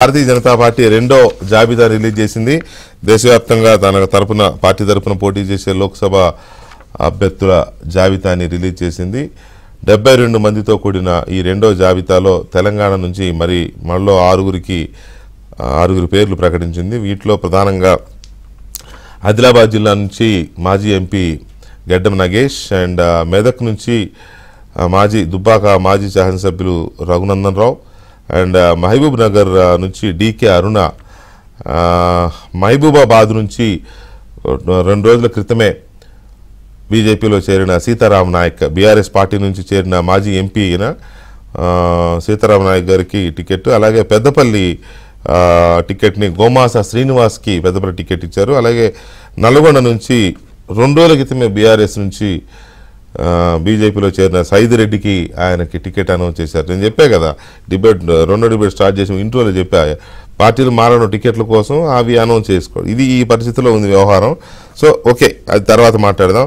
Bharatiya Janata party రెండో జాబితా release చేసింది. దేశవ్యాప్తంగా తన తరపున పార్టీ తరపున పోటీ చేసే లోక్సభ అభ్యర్థుల జాబితాని రిలీజ్ చేసింది. 72 మందితో కూడిన ఈ రెండో జాబితాలో తెలంగాణ నుంచి మళ్ళీ ఆరుగురు పేర్లు ప్రకటించింది. వీటిలో ప్రధానంగా ఆదిలాబాద్ జిల్లా నుంచి మాజీ MP Gaddam Nagesh and Medak నుంచి దుబ్బాక మాజీ శాసనసభ్యులు రఘునందన్ రావు అండ్ మహబూబ్ నగర్ నుంచి డీకే అరుణ, మహబూబాబాద్ నుంచి 2 రోజుల క్రితమే బీజేపీలో చేరిన సీతారాం నాయక్, బీఆర్ఎస్ పార్టీ నుంచి చేరిన మాజీ ఎంపీ అయిన సీతారాం నాయక్ గారికి టికెట్, అలాగే పెద్దపల్లి టికెట్ని గోమాస శ్రీనివాస్కి పెద్దపల్లి టికెట్ ఇచ్చారు. అలాగే నల్గొండ నుంచి 2 రోజుల క్రితమే బీఆర్ఎస్ నుంచి బీజేపీలో చేరిన సైదిరెడ్డికి ఆయనకి టికెట్ అనౌన్స్ చేశారు. నేను చెప్పా కదా, రెండో డిబేట్ స్టార్ట్ చేసిన ఇంట్రోలో చెప్పా, పార్టీలు మారడం టికెట్ల కోసం అవి అనౌన్స్ చేసుకో. ఇది ఈ పరిస్థితిలో ఉంది వ్యవహారం. సో ఓకే, అది తర్వాత మాట్లాడదాం.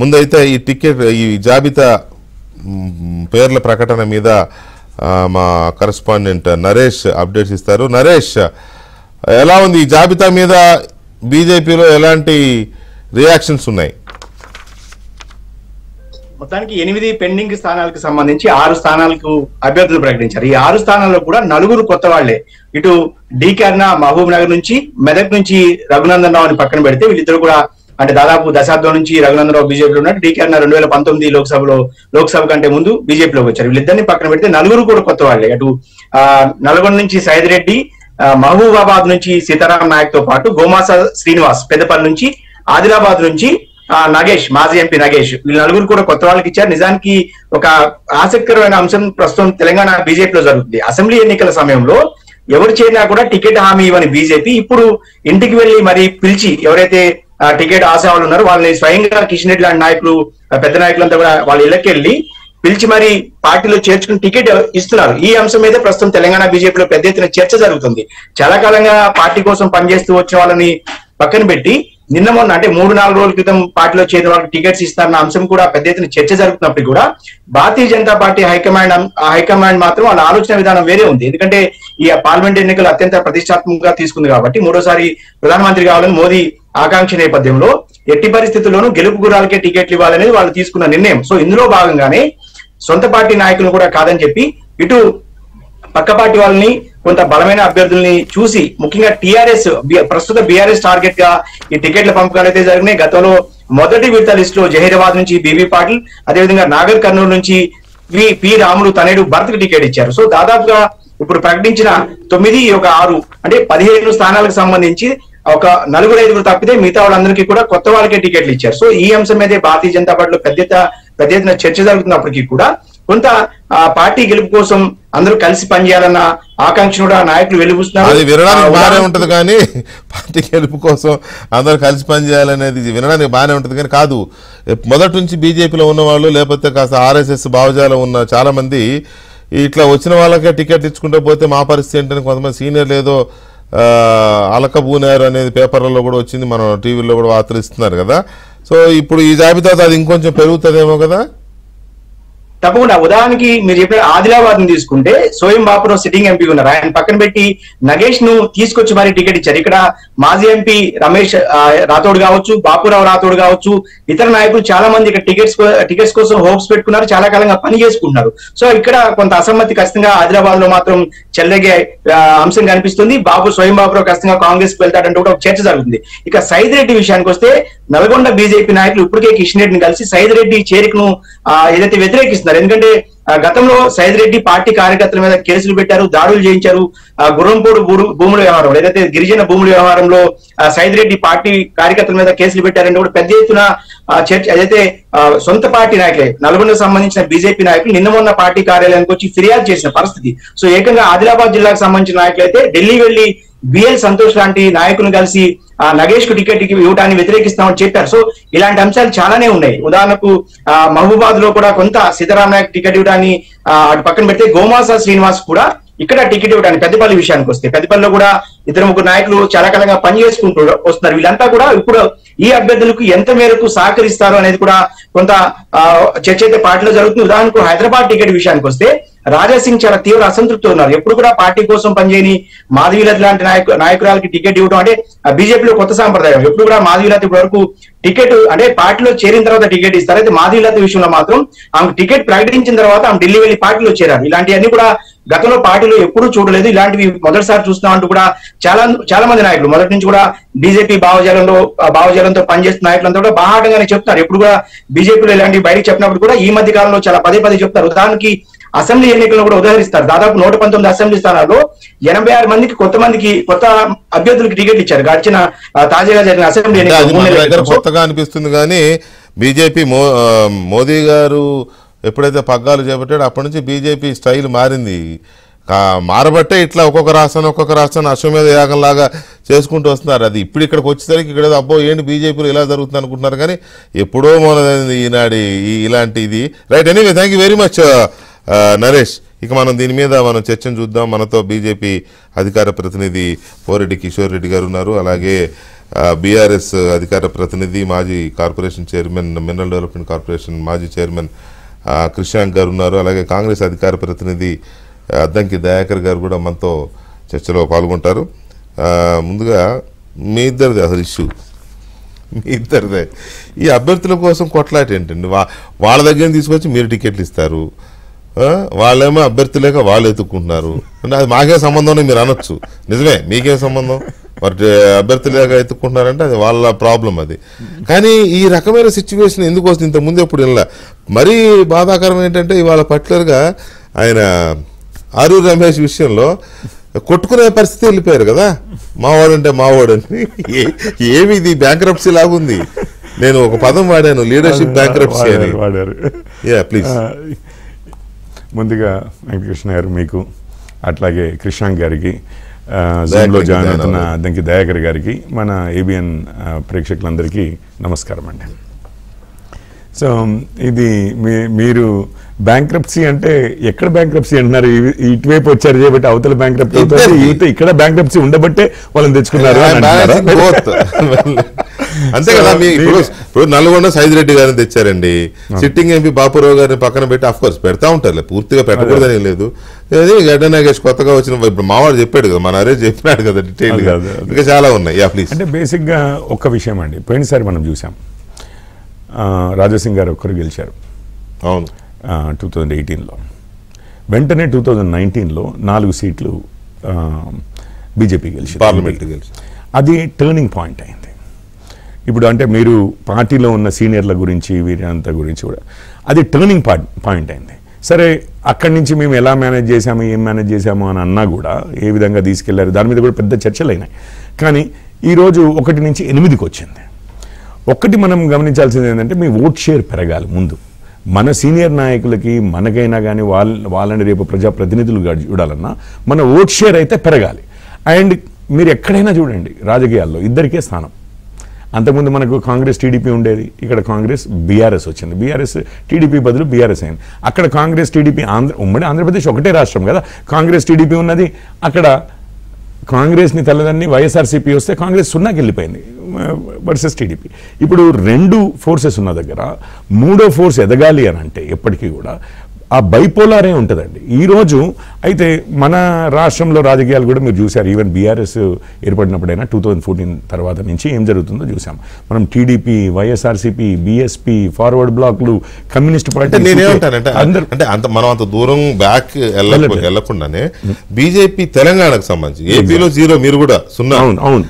ముందైతే ఈ జాబితా పేర్ల ప్రకటన మీద మా కరెస్పాండెంట్ నరేష్ అప్డేట్స్ ఇస్తారు. నరేష్, ఎలా ఉంది ఈ జాబితా మీద? బీజేపీలో ఎలాంటి రియాక్షన్స్ ఉన్నాయి? మొత్తానికి 8 పెండింగ్ స్థానాలకు సంబంధించి 6 స్థానాలకు అభ్యర్థులు ప్రకటించారు. ఈ 6 స్థానాల్లో కూడా 4 కొత్త వాళ్లే. ఇటు డీకే అరుణ మహబూబ్ నగర్ నుంచి, మెదక్ నుంచి రఘునందన్ రావు అని పక్కన పెడితే వీళ్ళిద్దరు కూడా అంటే దాదాపు దశాబ్దం నుంచి రఘునందన్ రావు బీజేపీలో ఉన్నారు. డీకే అరుణ 2019 లోక్సభ కంటే ముందు బీజేపీలోకి వచ్చారు. వీళ్ళిద్దరిని పక్కన పెడితే 4 కూడా కొత్త వాళ్లే. అటు నల్గొండ నుంచి సైదిరెడ్డి, మహబూబాబాద్ నుంచి సీతారాం నాయక్ తో పాటు గోమాస శ్రీనివాస్ పెద్దపల్లి నుంచి, ఆదిలాబాద్ నుంచి నగేష్, మాజీ ఎంపీ నగేష్, వీళ్ళు 4 కూడా కొత్త వాళ్ళకి ఇచ్చారు. నిజానికి ఒక ఆసక్తికరమైన అంశం ప్రస్తుతం తెలంగాణ బీజేపీలో జరుగుతుంది. అసెంబ్లీ ఎన్నికల సమయంలో ఎవరు చేరినా కూడా టికెట్ హామీ ఇవ్వని బీజేపీ ఇప్పుడు ఇంటికి వెళ్లి మరి పిలిచి ఎవరైతే టికెట్ ఆశావాళ్ళు ఉన్నారో వాళ్ళని స్వయంగా కిషన్ రెడ్డి లాంటి నాయకులు, పెద్ద నాయకులంతా కూడా వాళ్ళ ఇళ్లకి వెళ్ళి పిలిచి మరి పార్టీలో చేర్చుకుని టికెట్ ఇస్తున్నారు. ఈ అంశం మీద ప్రస్తుతం తెలంగాణ బీజేపీలో పెద్ద ఎత్తున చర్చ జరుగుతుంది. చాలా కాలంగా పార్టీ కోసం పనిచేస్తూ వచ్చిన వాళ్ళని పక్కన పెట్టి మొన్న అంటే 3-4 రోజుల క్రితం పార్టీలో చేరిన వాళ్ళకి టికెట్స్ ఇస్తారన్న అంశం కూడా పెద్ద ఎత్తున చర్చ జరుగుతున్నప్పుడు కూడా భారతీయ జనతా పార్టీ హైకమాండ్ మాత్రం వాళ్ళ ఆలోచన విధానం వేరే ఉంది. ఎందుకంటే ఈ పార్లమెంట్ ఎన్నికలు అత్యంత ప్రతిష్టాత్మకంగా తీసుకుంది కాబట్టి 3వ ప్రధానమంత్రి కావాలని మోదీ ఆకాంక్ష నేపథ్యంలో ఎట్టి పరిస్థితుల్లోనూ గెలుపు గుర్రాలకే టికెట్లు ఇవ్వాలనేది వాళ్ళు తీసుకున్న నిర్ణయం. సో ఇందులో భాగంగానే సొంత పార్టీ నాయకులు కూడా కాదని చెప్పి ఇటు పక్క పార్టీ వాళ్ళని కొంత బలమైన అభ్యర్థుల్ని చూసి ముఖ్యంగా ప్రస్తుత బీఆర్ఎస్ టార్గెట్ గా ఈ టికెట్ల పంపకాలు అయితే జరిగినాయి. గతంలో మొదటి విడత లిస్ట్ లో జహీరాబాద్ నుంచి బీబీ పాటిల్, అదేవిధంగా నాగర్ కర్నూలు నుంచి పి రాములు తనేడు భరత్ కి టికెట్ ఇచ్చారు. సో దాదాపుగా ఇప్పుడు ప్రకటించిన 9, 6 అంటే 15 స్థానాలకు సంబంధించి ఒక 4-5 తప్పితే మిగతా వాళ్ళందరికీ కూడా కొత్త వాళ్ళకే టికెట్లు ఇచ్చారు. సో ఈ అంశం మీదే భారతీయ జనతా పార్టీలో పెద్ద ఎత్తున చర్చ జరుగుతున్నప్పటికీ కూడా కొంత పార్టీ గెలుపు కోసం అందరూ కలిసి పనిచేయాలన్న ఆకాంక్ష కూడా నాయకులు వెలుగుస్తున్నారు. అది వినడానికి బాగానే ఉంటది కానీ పార్టీ గెలుపు కోసం అందరూ కలిసి పనిచేయాలనేది వినడానికి బాగానే ఉంటది కానీ కాదు. మొదటి నుంచి బీజేపీలో ఉన్న వాళ్ళు లేకపోతే కాస్త ఆర్ఎస్ఎస్ భావజాలం ఉన్న చాలా మంది ఇట్లా వచ్చిన వాళ్ళకే టికెట్ ఇచ్చుకుంటూ పోతే మా పరిస్థితి ఏంటని కొంతమంది సీనియర్లు ఏదో అలకబూనారు అనేది పేపర్లలో కూడా వచ్చింది, మనం టీవీలో కూడా వార్తలు ఇస్తున్నారు కదా. సో ఇప్పుడు ఈ జాబితాతో అది ఇంకొంచెం పెరుగుతుందేమో కదా. తప్పకుండా ఉదాహరణకి మీరు చెప్పిన ఆదిలాబాద్ ని తీసుకుంటే సోయం బాపురావు సిట్టింగ్ ఎంపీ ఉన్నారు. ఆయన పక్కన పెట్టి నగేష్ ను తీసుకొచ్చి మరి టికెట్ ఇచ్చారు. ఇక్కడ మాజీ ఎంపీ రమేష్ రాథోడ్ కావచ్చు, బాపురావు రాథోడ్ కావచ్చు, ఇతర నాయకులు చాలా మంది ఇక్కడ టికెట్స్ కోసం హోప్స్ పెట్టుకున్నారు, చాలా కాలంగా పని చేసుకుంటున్నారు. సో ఇక్కడ కొంత అసమ్మతి ఖచ్చితంగా ఆదిలాబాద్ లో మాత్రం చెల్లగే అంశం కనిపిస్తుంది. స్వయం బాపురావు ఖచ్చితంగా కాంగ్రెస్ కు వెళ్తాడంటూ కూడా ఒక చర్చ జరుగుతుంది. ఇక సైదిరెడ్డి విషయానికి వస్తే నల్గొండ బీజేపీ నాయకులు ఇప్పటికే కిషన్ రెడ్డిని కలిసి సైదిరెడ్డి చేరికను ఏదైతే వ్యతిరేకిస్తున్నారు. ఎందుకంటే గతంలో సైదిరెడ్డి పార్టీ కార్యకర్తల మీద కేసులు పెట్టారు, దాడులు చేయించారు. గుర్రంపోడు భూముల వ్యవహారం, ఏదైతే గిరిజన భూముల వ్యవహారంలో సైదిరెడ్డి పార్టీ కార్యకర్తల మీద కేసులు పెట్టారంటే కూడా పెద్ద ఎత్తున చర్చ. ఏదైతే సొంత పార్టీ నాయకులే నల్గొండకు సంబంధించిన బీజేపీ నాయకులు మొన్న పార్టీ కార్యాలయానికి వచ్చి ఫిర్యాదు చేసిన పరిస్థితి. సో ఏకంగా ఆదిలాబాద్ జిల్లాకు సంబంధించిన నాయకులు అయితే ఢిల్లీ వెళ్లి బిఎల్ సంతోష్ లాంటి నాయకులను కలిసి నగేష్ కు టికెట్ ఇవ్వడాన్ని వ్యతిరేకిస్తామని చెప్పారు. సో ఇలాంటి అంశాలు చాలానే ఉన్నాయి. ఉదాహరణకు మహబూబాద్ లో కూడా కొంత సీతారాం నాయక్ టికెట్ ఇవ్వడాన్ని అటు పక్కన పెడితే గోమాస శ్రీనివాస్ కూడా ఇక్కడ టికెట్ ఇవ్వడానికి పెద్దపల్లి విషయానికి వస్తే పెద్దపల్లిలో కూడా 2-3 నాయకులు చాలా కాలంగా పనిచేసుకుంటూ వస్తున్నారు. వీళ్ళంతా కూడా ఇప్పుడు ఈ అభ్యర్థులకు ఎంత మేరకు సహకరిస్తారు అనేది కూడా కొంత చర్చ అయితే పార్టీలో జరుగుతుంది. ఉదాహరణకు హైదరాబాద్ టికెట్ విషయానికి వస్తే రాజాసింగ్ చాలా తీవ్ర అసంతృప్తి ఉన్నారు. ఎప్పుడు కూడా పార్టీ కోసం పనిచేయని మాధవీలత లాంటి నాయకురాలకి టికెట్ ఇవ్వడం అంటే బీజేపీలో కొత్త సాంప్రదాయం. ఎప్పుడు కూడా మాధవీలత ఇప్పటి వరకు టికెట్ అంటే పార్టీలో చేరిన తర్వాత టికెట్ ఇస్తారు. అయితే మాధవీలత విషయంలో మాత్రం ఆమె టికెట్ ప్రకటించిన తర్వాత ఆమె ఢిల్లీ వెళ్లి పార్టీలో చేరారు. ఇలాంటివన్నీ కూడా గతంలో పార్టీలో ఎప్పుడూ చూడలేదు. ఇలాంటివి మొదటిసారి చూస్తున్నాం అంటూ కూడా చాలా మంది నాయకులు మొదటి నుంచి కూడా బీజేపీ భావజాలంతో పనిచేస్తున్న నాయకులంతా కూడా బాహాటంగానే చెప్తారు. ఎప్పుడు కూడా బీజేపీలో ఇలాంటివి బయటకు చెప్పినప్పుడు కూడా ఈ మధ్య కాలంలో చాలా పదే చెప్తారు. ఉదాహరణకి అసెంబ్లీ ఎన్నికలను కూడా ఉదాహరిస్తారు. దాదాపు 119 అసెంబ్లీ స్థానాల్లో 86 మందికి కొత్త అభ్యర్థులకు టికెట్ ఇచ్చారు. గడిచిన తాజాగా జరిగిన అసెంబ్లీ ఎన్నికలు కొత్తగా అనిపిస్తుంది. కానీ బీజేపీ మోదీ గారు ఎప్పుడైతే పగ్గాలు చేపట్టాడో అప్పటి నుంచి బీజేపీ స్టైల్ మారింది. మారబట్టే ఇట్లా ఒక్కొక్క రాష్ట్రాన్ని అశ్వమేధ యాగంలాగా చేసుకుంటూ వస్తున్నారు. అది ఇప్పుడు ఇక్కడికి వచ్చేసరికి ఇక్కడ అబ్బో ఏంటి బీజేపీలో ఇలా జరుగుతుంది అనుకుంటున్నారు. కానీ ఎప్పుడో మొదలైంది ఈనాడు ఇలాంటి ఇది. Right, anyway thank you very much Naresh. ఇక మనం దీని మీద మనం చర్చను చూద్దాం. మనతో బీజేపీ అధికార ప్రతినిధి పోరెడ్డి కిషోర్ రెడ్డి గారు ఉన్నారు. అలాగే బీఆర్ఎస్ అధికార ప్రతినిధి మాజీ corporation chairman, mineral development corporation మాజీ చైర్మన్ కృష్ణాంక్ గారు ఉన్నారు. అలాగే కాంగ్రెస్ అధికార ప్రతినిధి అద్దంకి దయాకర్ గారు కూడా మనతో చర్చలో పాల్గొంటారు. ముందుగా మీ ఇద్దరిదే అసలు ఇష్యూ, మీ ఇద్దరిదే ఈ అభ్యర్థుల కోసం కొట్లాట ఏంటండి? వాళ్ళ దగ్గర తీసుకొచ్చి మీరు టికెట్లు ఇస్తారు, వాళ్ళేమో అభ్యర్థులేక వాళ్ళు ఎత్తుక్కుంటున్నారు. అంటే అది మాకే సంబంధం మీరు అనొచ్చు, నిజమే, మీకేం సంబంధం, మరి అభ్యర్థులేక ఎత్తుక్కుంటున్నారంటే అది వాళ్ళ ప్రాబ్లం అది. కానీ ఈ రకమైన సిచ్యువేషన్ ఎందుకు వస్తుంది? ఇంతకుముందు ఎప్పుడు ఇలా మరీ బాధాకరం ఏంటంటే ఇవాళ పర్టికులర్గా ఆయన ఆరూరు రమేష్ విషయంలో కొట్టుకునే పరిస్థితి వెళ్ళిపోయారు కదా, మావాడంటే మావాడని. ఏమి ఇది బ్యాంక్రప్సీ లాగుంది. నేను ఒక పదం వాడాను, లీడర్షిప్ బ్యాంక్రప్సీ అని వాడారు. ప్లీజ్. ముందుగా వెంకటకృష్ణ గారు మీకు, అట్లాగే కృష్ణాంక్ గారికి, జూమ్లో జాయిన్ అవుతున్న అద్దంకి దయాకర్ గారికి, మన ఏబిఎన్ ప్రేక్షకులందరికీ నమస్కారం అండి. సో ఇది మీరు బ్యాంక్రప్సీ అంటే ఎక్కడ బ్యాంక్రప్సీ అంటున్నారు? ఇటువైపు వచ్చారు చేయబట్టి అవతల బ్యాంక్రప్సీ అవుతుంది, ఇక్కడ బ్యాంక్రప్సీ ఉండబట్టే వాళ్ళని తెచ్చుకున్నారు అంతే కదా. ఇప్పుడు నల్గొండ సైదిరెడ్డి గారిని తెచ్చారండి, సిట్టింగ్ ఎంపీ బాపురావు గారిని పక్కన పెట్టి అఫ్ కోర్స్ పెడతా ఉంటారు, పూర్తిగా పెట్టకూడదని లేదు. గడ్డ నాగేష్ కొత్తగా వచ్చిన ఇప్పుడు మావాడు చెప్పాడు కదా, మన నరేష్ చెప్పినాడు కదా డీటెయిల్ గా, ఇంకా చాలా ఉన్నాయి. ప్లీజ్. అంటే బేసిక్ గా ఒక్క విషయం అండి, పోయినసారి మనం చూసాం రాజాసింగ్ గారు ఒక్కరు గెలిచారు. అవును, 2018లో. వెంటనే 2019లో 4 సీట్లు బీజేపీ గెలిచింది, పార్లమెంట్ గెలిచి. అది టర్నింగ్ పాయింట్ అయింది. ఇప్పుడు అంటే మీరు పార్టీలో ఉన్న సీనియర్ల గురించి వీరంతా గురించి కూడా అది టర్నింగ్ పాయింట్ అయింది. సరే, అక్కడి నుంచి మేము ఎలా మేనేజ్ చేశాము, ఏం మేనేజ్ చేశాము అని అన్నా కూడా, ఏ విధంగా తీసుకెళ్లారు దాని మీద కూడా పెద్ద చర్చలు అయినాయి. కానీ ఈరోజు 1 నుంచి 8కి వచ్చింది. ఒక్కటి మనం గమనించాల్సింది ఏంటంటే, మీ ఓట్ షేర్ పెరగాలి. ముందు మన సీనియర్ నాయకులకి మనకైనా కానీ వాళ్ళని రేపు ప్రజాప్రతినిధులు చూడాలన్నా మన ఓట్ షేర్ అయితే పెరగాలి. అండ్ మీరు ఎక్కడైనా చూడండి రాజకీయాల్లో ఇద్దరికే స్థానం. అంతకుముందు మనకు కాంగ్రెస్ టీడీపీ ఉండేది, ఇక్కడ కాంగ్రెస్ బీఆర్ఎస్ వచ్చింది, బీఆర్ఎస్ టీడీపీ బదులు బీఆర్ఎస్ అయింది. అక్కడ కాంగ్రెస్ టీడీపీ ఉమ్మడి ఆంధ్రప్రదేశ్ ఒకటే రాష్ట్రం కదా, కాంగ్రెస్ టీడీపీ ఉన్నది. అక్కడ కాంగ్రెస్ని తల్లదాన్ని వైఎస్ఆర్సీపీ వస్తే కాంగ్రెస్ 0కి వెళ్ళిపోయింది వర్సెస్ టీడీపీ. ఇప్పుడు 2 ఫోర్సెస్ ఉన్న దగ్గర 3వ ఫోర్స్ ఎదగాలి అని అంటే ఎప్పటికీ కూడా ఆ బైపోలారే ఉంటుందండి ఈరోజు. అయితే మన రాష్ట్రంలో రాజకీయాలు కూడా మీరు చూశారు, ఈవెన్ బీఆర్ఎస్ ఏర్పడినప్పుడైనా 2014 తర్వాత నుంచి ఏం జరుగుతుందో చూసాం మనం. టీడీపీ, వైఎస్ఆర్సీపీ, బీఎస్పీ, ఫార్వర్డ్ బ్లాక్లు, కమ్యూనిస్ట్ పార్టీ. అంటే మనం అంత దూరం బ్యాక్ వెళ్లకుండానే బీజేపీ తెలంగాణకు సంబంధించి ఏపీలో 0, మీరు కూడా 0. అవును,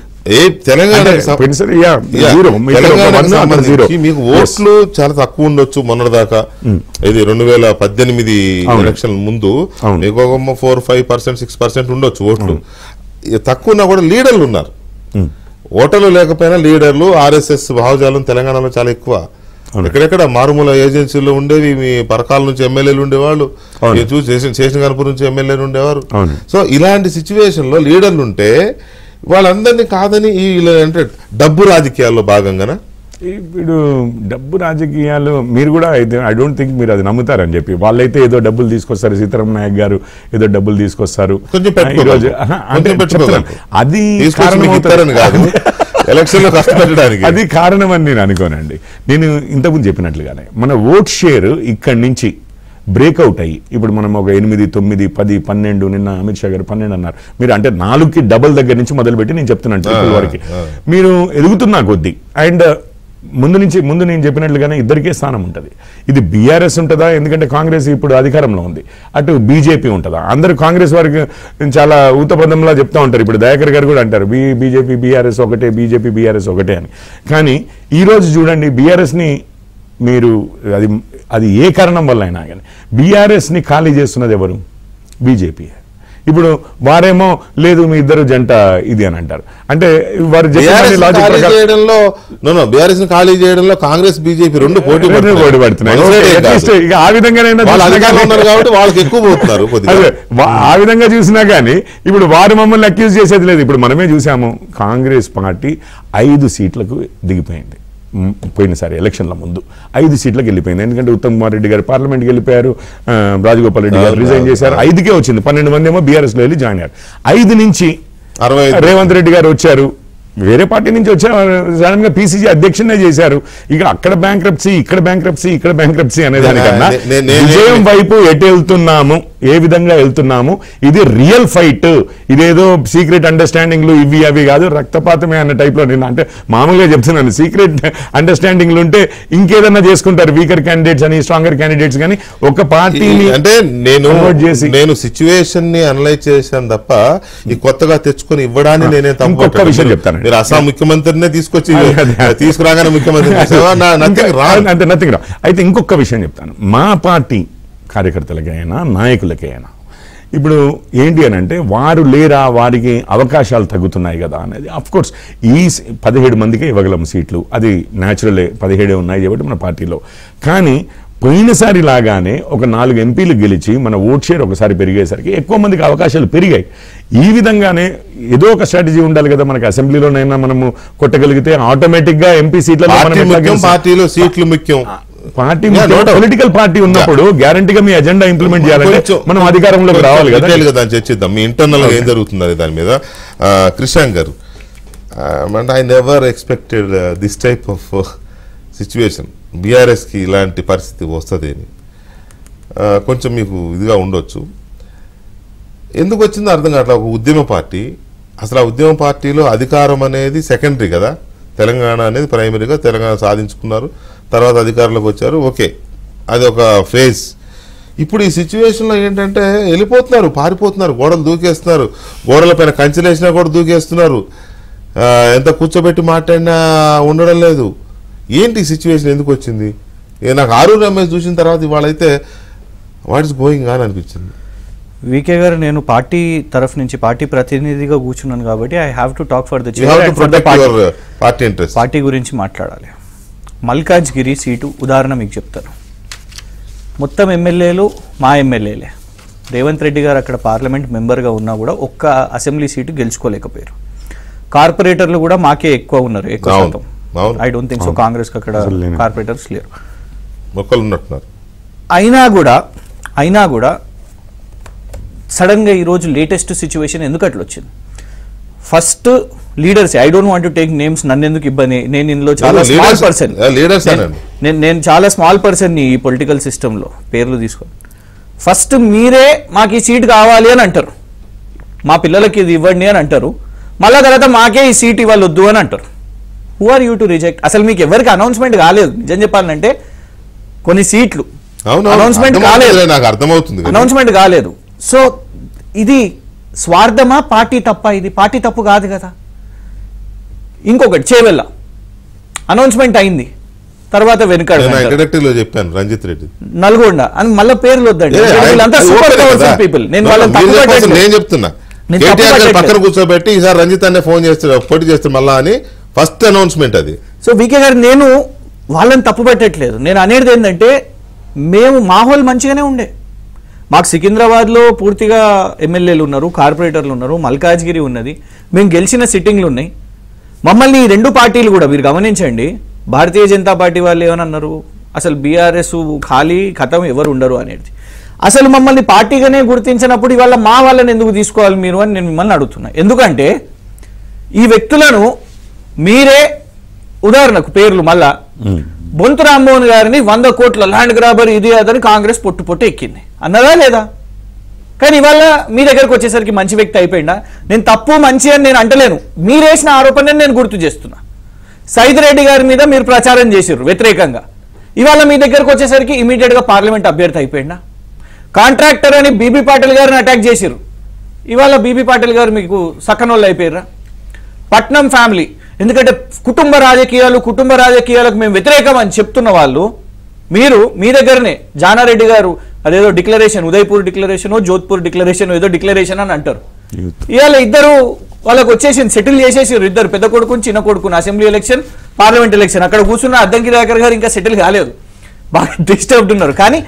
మీకు ఓట్లు చాలా తక్కువ ఉండొచ్చు మొన్నటిదాకా. ఇది 2018 ఎలక్షన్ ముందు మీకు 4-5%, 6% ఉండొచ్చు ఓట్లు. తక్కువ ఉన్నా కూడా లీడర్లు ఉన్నారు. ఓటర్లు లేకపోయినా లీడర్లు, ఆర్ఎస్ఎస్ భావజాలం తెలంగాణలో చాలా ఎక్కువ. ఎక్కడెక్కడ మారుమూల ఏజెన్సీల్లో ఉండేవి. మీ పరకాల నుంచి ఎమ్మెల్యేలు ఉండేవాళ్ళు, శేషన్ కనుపూర్ నుంచి ఎమ్మెల్యేలు ఉండేవారు. సో ఇలాంటి సిచ్యువేషన్ లో లీడర్లు ఉంటే వాళ్ళందరినీ కాదని అంటే డబ్బు రాజకీయాల్లో భాగంగానా? ఇప్పుడు డబ్బు రాజకీయాలు మీరు కూడా అయితే ఐ డోంట్ థింక్ మీరు అది నమ్ముతారని చెప్పి వాళ్ళైతే ఏదో డబ్బులు తీసుకొస్తారు, సీతారాం నాయక్ గారు ఏదో డబ్బులు తీసుకొస్తారు ఈరోజు అంటే అది అది కారణం అని నేను అనుకోనండి. నేను ఇంతకుముందు చెప్పినట్లుగానే మన ఓట్ షేర్ ఇక్కడి నుంచి బ్రేక్అవుట్ అయ్యి ఇప్పుడు మనం ఒక 8, 9, 10, 12 నిన్న అమిత్ షా గారు 12 అన్నారు. మీరు అంటే 4కి డబల్ దగ్గర నుంచి మొదలుపెట్టి నేను చెప్తున్నాను ట్రిపుల్ వరకు మీరు ఎదుగుతున్నా కొద్దీ. అండ్ ముందు నేను చెప్పినట్లుగానే ఇద్దరికే స్థానం ఉంటుంది. ఇది బీఆర్ఎస్ ఉంటుందా, ఎందుకంటే కాంగ్రెస్ ఇప్పుడు అధికారంలో ఉంది, అటు బీజేపీ ఉంటుందా? అందరూ కాంగ్రెస్ వారికి చాలా ఊతపదంలా చెప్తా ఉంటారు. ఇప్పుడు దయాకర్ గారు కూడా అంటారు బీజేపీ బీఆర్ఎస్ ఒకటే, బీజేపీ బీఆర్ఎస్ ఒకటే అని. కానీ ఈరోజు చూడండి బీఆర్ఎస్ని మీరు అది ఏ కారణం వల్ల అయినా కానీ బీఆర్ఎస్ని ఖాళీ చేస్తున్నది ఎవరు? బీజేపీ. ఇప్పుడు వారేమో లేదు మీ ఇద్దరు జంట ఇది అని అంటారు. అంటే వారు బీఆర్ఎస్ ఖాళీ చేయడంలో కాంగ్రెస్ బీజేపీ రెండు పోటీ పడుతున్నాయి. ఇక ఆ విధంగానైనా కాబట్టి వాళ్ళకి ఎక్కువ పోతున్నారు. ఆ విధంగా చూసినా కానీ ఇప్పుడు వారు మమ్మల్ని అక్యూజ్ చేసేది లేదు. ఇప్పుడు మనమే చూసాము కాంగ్రెస్ పార్టీ 5 సీట్లకు దిగిపోయింది పోయినసారి ఎలక్షన్ల ముందు 5 సీట్లకు వెళ్ళిపోయింది. ఎందుకంటే ఉత్తమ్ కుమార్ రెడ్డి గారు పార్లమెంట్కి వెళ్ళిపోయారు, రాజగోపాల్ రెడ్డి గారు రిజైన్ చేశారు. 5కే వచ్చింది, 12 మంది ఏమో బీఆర్ఎస్లో వెళ్ళి జాయిన్ అయ్యారు. 5 నుంచి రేవంత్ రెడ్డి గారు వచ్చారు, వేరే పార్టీ నుంచి వచ్చారు, సడన్ గా పిసిసి అధ్యక్షునే చేశారు. ఇక అక్కడ బ్యాంక్రప్సీ, ఇక్కడ బ్యాంక్రప్సీ, ఇక్కడ బ్యాంక్రప్సీ అనేదానికన్నా విజయం వైపు ఎటు వెళ్తున్నాము, ఏ విధంగా వెళ్తున్నాము, ఇది రియల్ ఫైట్. ఇదేదో సీక్రెట్ అండర్స్టాండింగ్లు ఇవి అవి కాదు, రక్తపాతమే అన్న టైప్లో. నేను అంటే మామూలుగా చెప్తున్నాను, సీక్రెట్ అండర్స్టాండింగ్లు ఉంటే ఇంకేదన్నా చేసుకుంటారు వీకర్ క్యాండిడేట్స్ అని, స్ట్రాంగర్ క్యాండిడేట్స్ కానీ ఒక పార్టీని అంటే నేను సిచ్యువేషన్ ని అనలైజ్ చేశాను తప్ప ఈ కొత్తగా తెచ్చుకొని ఇవ్వడాన్ని నేనే ఇంకొక విషయం చెప్తాను. మీరు అస్సాం ముఖ్యమంత్రినే తీసుకొచ్చి తీసుకురాగానే ముఖ్యమంత్రి అంటే నథింగ్ రా. అయితే ఇంకొక విషయం చెప్తాను, మా పార్టీ కార్యకర్తలకైనా నాయకులకైనా ఇప్పుడు ఏంటి అని అంటే వారు లేరా, వారికి అవకాశాలు తగ్గుతున్నాయి కదా అనేది. అఫ్కోర్స్ ఈ 17 మందికే ఇవ్వగలం సీట్లు, అది న్యాచురలే, 17 ఉన్నాయి కాబట్టి మన పార్టీలో. కానీ పోయినసారి లాగానే ఒక 4 ఎంపీలు గెలిచి మన ఓట్ షేర్ ఒకసారి పెరిగేసరికి ఎక్కువ మందికి అవకాశాలు పెరిగాయి. ఈ విధంగానే ఏదో ఒక స్ట్రాటజీ ఉండాలి కదా మనకి. అసెంబ్లీలోనైనా మనము కొట్టగలిగితే ఆటోమేటిక్ గా ఎంపీ సీట్లలో పార్టీలో సీట్లు ముఖ్యం. పార్టీ పొలిటికల్ పార్టీ ఉన్నప్పుడు గ్యారంటీగా మీ ఎజెండా ఇంప్లిమెంట్ చేయాలంటే మనం అధికారంలోకి రావాలి కదా. చర్చిద్దాం మీ ఇంటర్నల్ గా ఏం జరుగుతుంది దాని మీద. కృష్ణాంగ్ గారు, I never expected this type of situation, బీఆర్ఎస్కి ఇలాంటి పరిస్థితి వస్తుంది అని. కొంచెం మీకు ఇదిగా ఉండొచ్చు, ఎందుకు వచ్చిందో అర్థం కావట్లేదు. ఒక ఉద్యమ పార్టీ, అసలు ఆ ఉద్యమ పార్టీలో అధికారం అనేది సెకండరీ కదా, తెలంగాణ అనేది ప్రైమరీగా. తెలంగాణ సాధించుకున్నారు, తర్వాత అధికారంలోకి వచ్చారు, ఓకే, అది ఒక ఫేజ్. ఇప్పుడు ఈ సిచ్యువేషన్లో ఏంటంటే వెళ్ళిపోతున్నారు, పారిపోతున్నారు, గోడలు దూకేస్తున్నారు, గోడల పైన కంచెలేసినా కూడా దూకేస్తున్నారు, ఎంత కూర్చోబెట్టి మాట్లాడినా ఉండడం లేదు. ఏంటి సిచ్యువేషన్, ఎందుకు వచ్చింది? నాకు ఆరూరు రమేష్ చూసిన తర్వాత ఇవాళ అయితే వాట్ ఇస్ గోయింగ్ ఆన్ అనిపించింది. వికే గారు, నేను పార్టీ తరఫు నుంచి పార్టీ ప్రతినిధిగా కూర్చున్నాను కాబట్టి I have to talk for the party interest. Party గురించి మాట్లాడాలి. మల్కాజ్గిరి సీటు ఉదాహరణ మీకు చెప్తాను. మొత్తం ఎమ్మెల్యేలు మా ఎమ్మెల్యేలే. రేవంత్ రెడ్డి గారు అక్కడ పార్లమెంట్ మెంబర్గా ఉన్నా కూడా ఒక్క అసెంబ్లీ సీటు గెలుచుకోలేకపోయారు. కార్పొరేటర్లు కూడా మాకే ఎక్కువ ఉన్నారు, ఎక్కువ శాతం. I don't think so Congress కి అక్కడ కార్పొరేటర్స్ లేరు, మొక్కలు ఉన్నట్టున్నారు. అయినా కూడా సడన్ గా ఈరోజు లేటెస్ట్ సిచ్యువేషన్ ఎందుకు అట్లా వచ్చింది? First leaders, I don't want to take names, నన్ను ఎందుకు ఇబ్బంది, నేను ఇందులో చాలా స్మాల్ పర్సన్, నేను చాలా స్మాల్ పర్సన్ ఈ పొలిటికల్ సిస్టంలో పేర్లు తీసుకొని. ఫస్ట్ మీరే మాకు ఈ సీట్ కావాలి అని అంటారు, మా పిల్లలకి ఇది ఇవ్వండి అని అంటారు, మళ్ళా తర్వాత మాకే ఈ సీట్ ఇవ్వాలి వద్దు అని అంటారు. Who are you to reject? అసలు మీకు ఎవరికి అనౌన్స్మెంట్ కాలేదు. నిజం చెప్పాలంటే కొన్ని సీట్లు అనౌన్స్మెంట్ కాలేదు, నాకు అర్థమవుతుంది, అనౌన్స్మెంట్ కాలేదు. సో ఇది స్వార్థమా, పార్టీ తప్ప? ఇది పార్టీ తప్పు కాదు కదా. ఇంకొకటి చేవెళ్ళ అనౌన్స్మెంట్ అయింది, తర్వాత వెనుకాడ చెప్పాను రంజిత్ రెడ్డి, నల్గొండ అని మళ్ళీ పేర్లు వద్దండి, సూపర్ పవర్ఫుల్ పీపుల్. నేను చెప్తున్నా పక్కన కూర్చోబెట్టి ఈసారి రంజిత్ అనే ఫోన్ చేస్తారు, పోటీ చేస్తారు మళ్ళా అని ఫస్ట్ అనౌన్స్మెంట్ అది. సో వికే గారు, నేను వాళ్ళని తప్పు పెట్టట్లేదు. నేను అనేది ఏంటంటే మేము మాహోల్ మంచిగానే ఉండే. మాకు సికింద్రాబాద్లో పూర్తిగా ఎమ్మెల్యేలు ఉన్నారు, కార్పొరేటర్లు ఉన్నారు, మల్కాజ్గిరి ఉన్నది, మేము గెలిచిన సిట్టింగ్లు ఉన్నాయి. మమ్మల్ని ఈ 2 పార్టీలు కూడా మీరు గమనించండి, భారతీయ జనతా పార్టీ వాళ్ళు ఏమన్నారు, అసలు బీఆర్ఎస్ ఖాళీ ఖతం ఎవరు ఉండరు అనేది. అసలు మమ్మల్ని పార్టీగానే గుర్తించినప్పుడు ఇవాళ మా వాళ్ళని ఎందుకు తీసుకోవాలి మీరు అని నేను మిమ్మల్ని అడుగుతున్నా. ఎందుకంటే ఈ వ్యక్తులను మీరే ఉదాహరణకు పేర్లు మళ్ళా బొంతు రామ్మోహన్ గారిని 100 కోట్ల ల్యాండ్ గ్రాబర్ ఇది అదని కాంగ్రెస్ పొట్టు ఎక్కింది అన్నదా లేదా? కానీ ఇవాళ మీ దగ్గరకు వచ్చేసరికి మంచి వ్యక్తి అయిపోయిందా? నేను తప్పు మంచి అని నేను అంటలేను, మీరేసిన ఆరోపణని నేను గుర్తు చేస్తున్నా. సైద్ రెడ్డి గారి మీద మీరు ప్రచారం చేసిర్రు వ్యతిరేకంగా, ఇవాళ మీ దగ్గరకు వచ్చేసరికి ఇమీడియట్ గా పార్లమెంట్ అభ్యర్థి అయిపోయిందా? కాంట్రాక్టర్ అని బీబీ పాటిల్ గారిని అటాక్ చేసిర్రు, ఇవాళ బీబీ పాటిల్ గారు మీకు సక్కనోళ్ళు అయిపోయారా? పట్నం ఫ్యామిలీ, ఎందుకంటే కుటుంబ రాజకీయాలకు మేము వ్యతిరేకం అని చెప్తున్న వాళ్ళు మీరు మీ దగ్గరనే జానారెడ్డి గారు అదేదో declaration, Udaipur declaration, Jodhpur declaration, ఏదో డిక్లరేషన్ అని అంటారు. ఇవాళ ఇద్దరు వాళ్ళకి వచ్చేసి సెటిల్ చేసేసారు, ఇద్దరు పెద్ద కొడుకుని చిన్న కొడుకుని, అసెంబ్లీ ఎలక్షన్ పార్లమెంట్ ఎలక్షన్. అక్కడ కూర్చున్న అద్దంకి దాకర్ గారు ఇంకా సెటిల్ కాలేదు, బాగా డిస్టర్బ్డ్ ఉన్నారు. కానీ